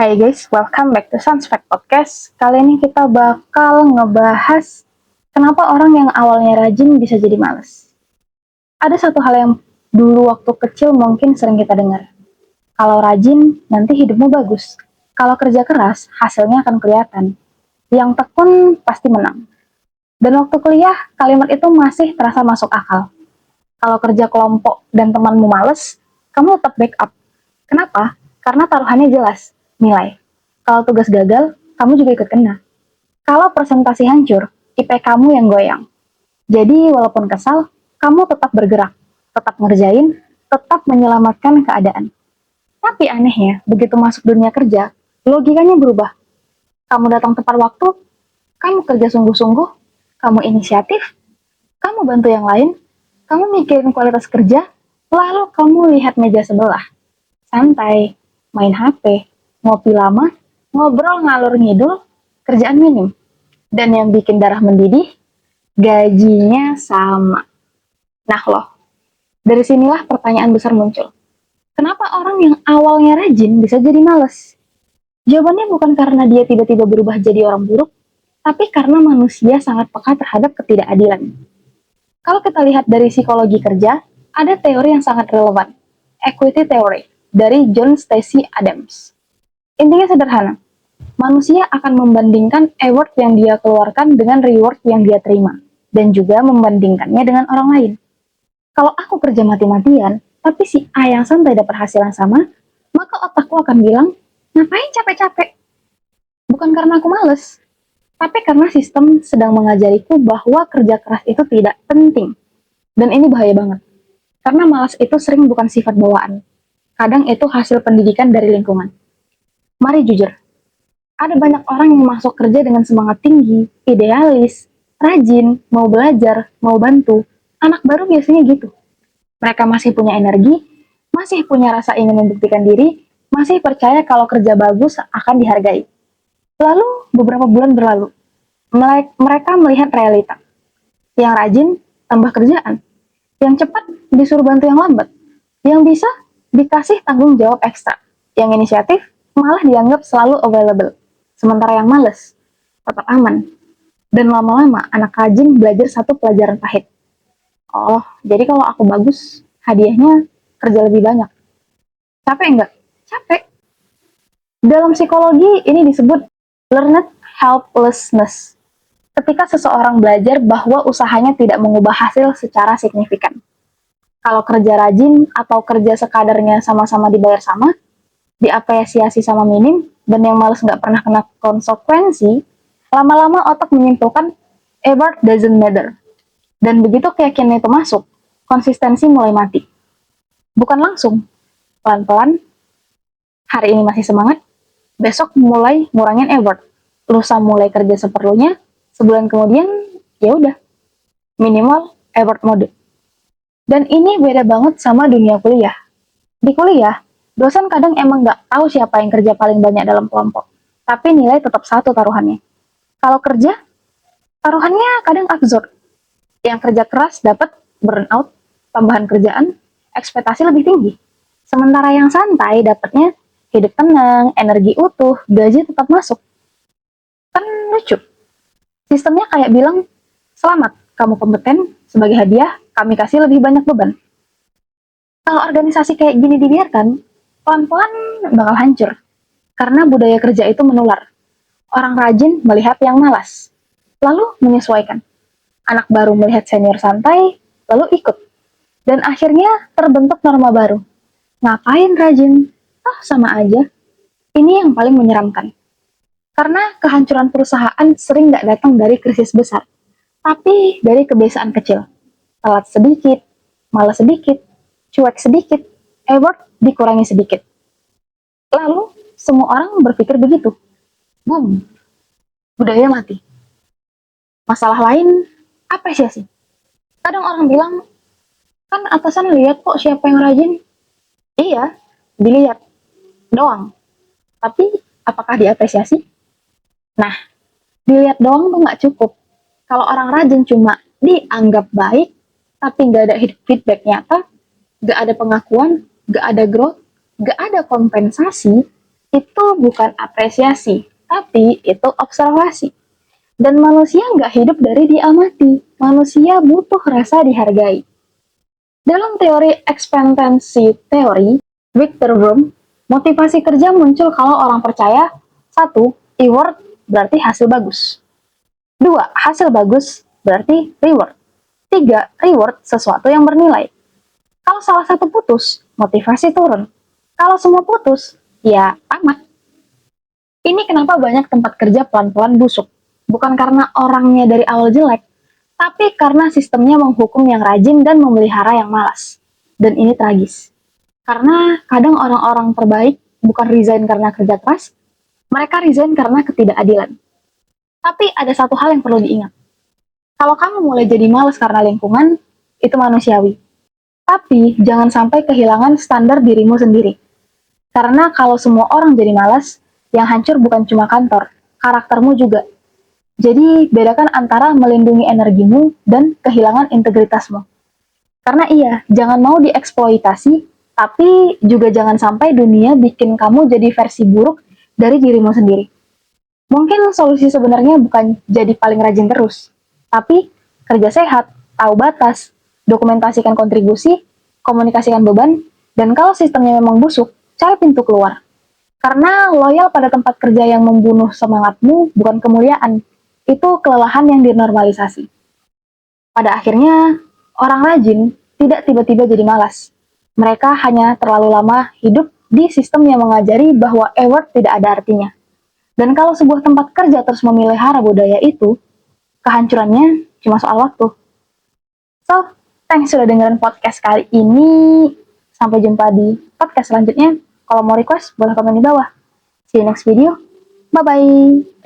Hai guys, welcome back to Sans Fact Podcast. Kali ini kita bakal ngebahas kenapa orang yang awalnya rajin bisa jadi males. Ada satu hal yang dulu waktu kecil mungkin sering kita dengar. Kalau rajin, nanti hidupmu bagus. Kalau kerja keras, hasilnya akan kelihatan. Yang tekun pasti menang. Dan waktu kuliah, kalimat itu masih terasa masuk akal. Kalau kerja kelompok dan temanmu males, kamu tetap backup. Kenapa? Karena taruhannya jelas, nilai. Kalau tugas gagal, kamu juga ikut kena. Kalau presentasi hancur, IP kamu yang goyang. Jadi walaupun kesal, kamu tetap bergerak, tetap ngerjain, tetap menyelamatkan keadaan. Tapi anehnya, begitu masuk dunia kerja, logikanya berubah. Kamu datang tepat waktu, kamu kerja sungguh-sungguh, kamu inisiatif, kamu bantu yang lain, kamu mikirin kualitas kerja, lalu kamu lihat meja sebelah. Santai, main HP, ngopi lama, ngobrol ngalur ngidul, kerjaan minim. Dan yang bikin darah mendidih, gajinya sama. Nah loh, dari sinilah pertanyaan besar muncul. Kenapa orang yang awalnya rajin bisa jadi males? Jawabannya bukan karena dia tiba-tiba berubah jadi orang buruk, tapi karena manusia sangat peka terhadap ketidakadilan. Kalau kita lihat dari psikologi kerja, ada teori yang sangat relevan, equity theory, dari John Stacey Adams. Intinya sederhana, manusia akan membandingkan effort yang dia keluarkan dengan reward yang dia terima, dan juga membandingkannya dengan orang lain. Kalau aku kerja mati-matian, tapi si A yang santai dapat hasil yang sama, maka otakku akan bilang, ngapain capek-capek? Bukan karena aku males, tapi karena sistem sedang mengajariku bahwa kerja keras itu tidak penting. Dan ini bahaya banget. Karena malas itu sering bukan sifat bawaan. Kadang itu hasil pendidikan dari lingkungan. Mari jujur, ada banyak orang yang masuk kerja dengan semangat tinggi, idealis, rajin, mau belajar, mau bantu. Anak baru biasanya gitu. Mereka masih punya energi, masih punya rasa ingin membuktikan diri, masih percaya kalau kerja bagus akan dihargai. Lalu beberapa bulan berlalu, mereka melihat realita. Yang rajin, tambah kerjaan. Yang cepat, disuruh bantu yang lambat. Yang bisa, dikasih tanggung jawab ekstra. Yang inisiatif, malah dianggap selalu available. Sementara yang males, tetap aman. Dan lama-lama, anak rajin belajar satu pelajaran pahit. Oh, jadi kalau aku bagus, hadiahnya kerja lebih banyak. Capek enggak? Capek. Dalam psikologi, ini disebut learned helplessness. Ketika seseorang belajar bahwa usahanya tidak mengubah hasil secara signifikan. Kalau kerja rajin atau kerja sekadarnya sama-sama dibayar sama, diapresiasi sama minim, dan yang males nggak pernah kena konsekuensi, lama-lama otak menyimpulkan effort doesn't matter. Dan begitu keyakinan itu masuk, konsistensi mulai mati. Bukan langsung, pelan-pelan, hari ini masih semangat, besok mulai ngurangin effort, lusa mulai kerja seperlunya, sebulan kemudian, ya udah, minimal effort mode. Dan ini beda banget sama dunia kuliah. Di kuliah, dosen kadang emang nggak tahu siapa yang kerja paling banyak dalam kelompok, tapi nilai tetap satu taruhannya. Kalau kerja, taruhannya kadang absurd. Yang kerja keras dapat burnout, tambahan kerjaan, ekspektasi lebih tinggi. Sementara yang santai dapatnya hidup tenang, energi utuh, gaji tetap masuk. Kan lucu. Sistemnya kayak bilang, selamat, kamu kompeten, sebagai hadiah, kami kasih lebih banyak beban. Kalau organisasi kayak gini dibiarkan, pelan-pelan bakal hancur. Karena budaya kerja itu menular. Orang rajin melihat yang malas, lalu menyesuaikan. Anak baru melihat senior santai, lalu ikut. Dan akhirnya terbentuk norma baru. Ngapain rajin? Oh, sama aja. Ini yang paling menyeramkan. Karena kehancuran perusahaan sering nggak datang dari krisis besar, tapi dari kebiasaan kecil. Telat sedikit, malas sedikit, cuek sedikit, effort dikurangi sedikit. Lalu, semua orang berpikir begitu. Boom, budaya mati. Masalah lain, apresiasi. Kadang orang bilang, kan atasan lihat kok siapa yang rajin. Iya, dilihat doang. Tapi, apakah diapresiasi? Nah, dilihat doang tuh nggak cukup. Kalau orang rajin cuma dianggap baik, tapi nggak ada feedback nyata, nggak ada pengakuan, nggak ada growth, nggak ada kompensasi, Itu bukan apresiasi, tapi itu observasi. Dan manusia nggak hidup dari diamati. Manusia butuh rasa dihargai. Dalam teori ekspektasi teori, Victor Vroom, motivasi kerja muncul kalau orang percaya, satu, reward berarti hasil bagus. Dua, hasil bagus berarti reward. Tiga, reward sesuatu yang bernilai. Kalau salah satu putus, motivasi turun. Kalau semua putus, ya tamat. Ini kenapa banyak tempat kerja pelan-pelan busuk. Bukan karena orangnya dari awal jelek, tapi karena sistemnya menghukum yang rajin dan memelihara yang malas. Dan ini tragis. Karena kadang orang-orang terbaik bukan resign karena kerja keras, mereka resign karena ketidakadilan. Tapi ada satu hal yang perlu diingat. Kalau kamu mulai jadi malas karena lingkungan, itu manusiawi. Tapi jangan sampai kehilangan standar dirimu sendiri. Karena kalau semua orang jadi malas, yang hancur bukan cuma kantor, karaktermu juga. Jadi bedakan antara melindungi energimu dan kehilangan integritasmu. Karena iya, jangan mau dieksploitasi, tapi juga jangan sampai dunia bikin kamu jadi versi buruk dari dirimu sendiri. Mungkin solusi sebenarnya bukan jadi paling rajin terus, tapi kerja sehat, tahu batas, dokumentasikan kontribusi, komunikasikan beban, dan kalau sistemnya memang busuk, cari pintu keluar. Karena loyal pada tempat kerja yang membunuh semangatmu bukan kemuliaan, itu kelelahan yang dinormalisasi. Pada akhirnya, orang rajin tidak tiba-tiba jadi malas. Mereka hanya terlalu lama hidup di sistem yang mengajari bahwa effort tidak ada artinya. Dan kalau sebuah tempat kerja terus memelihara budaya itu, kehancurannya cuma soal waktu. So, thanks sudah dengerin podcast kali ini. Sampai jumpa di podcast selanjutnya. Kalau mau request, boleh komen di bawah. See you next video. Bye-bye.